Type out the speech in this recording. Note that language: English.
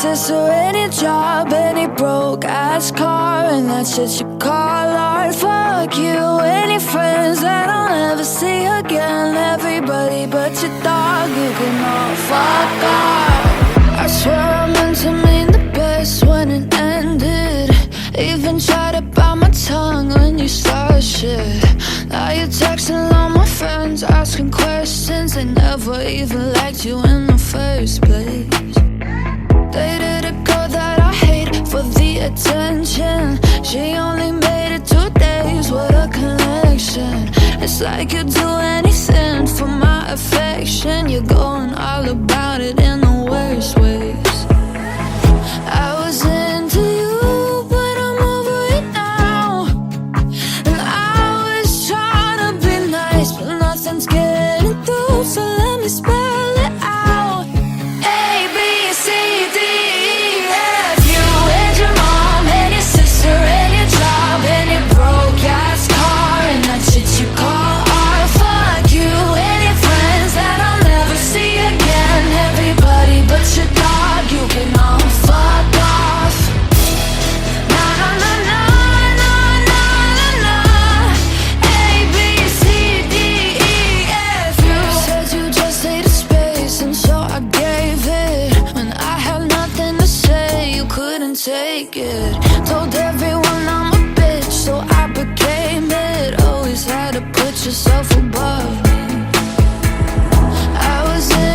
sister, any job, any broke-ass car, and that's shit you call art. Fuck you, any friends that I'll never see again. Everybody but your dog, you can all fuck off. I swear I meant to mean the best when it ended. Even tried to bite my tongue when you started shit. Now you're texting all my friends, asking questions. They never even liked you in the first place. Dated a girl that I hate for the attention. She only made it 2 days, what a connection. It's like you'd do anything for my affection. You're going all about it in the worst ways. I was into you, but I'm over it now. And I was trying to be nice, but nothing's getting through. So let me spell it out. A, B, C, D, E, F. You and your mom and your sister and your job and your broke-ass car, and that shit you call art. Fuck you and your friends that I'll never see again. Everybody but your dog, you can all fuck off. Na na na na na na na na. A, B, C, D, E, F. You said you just needed space, and so I gave it. When I had nothing to say, you couldn't take it. Told everyone I'm a bitch, so I became it. Always had to put yourself above me. I was in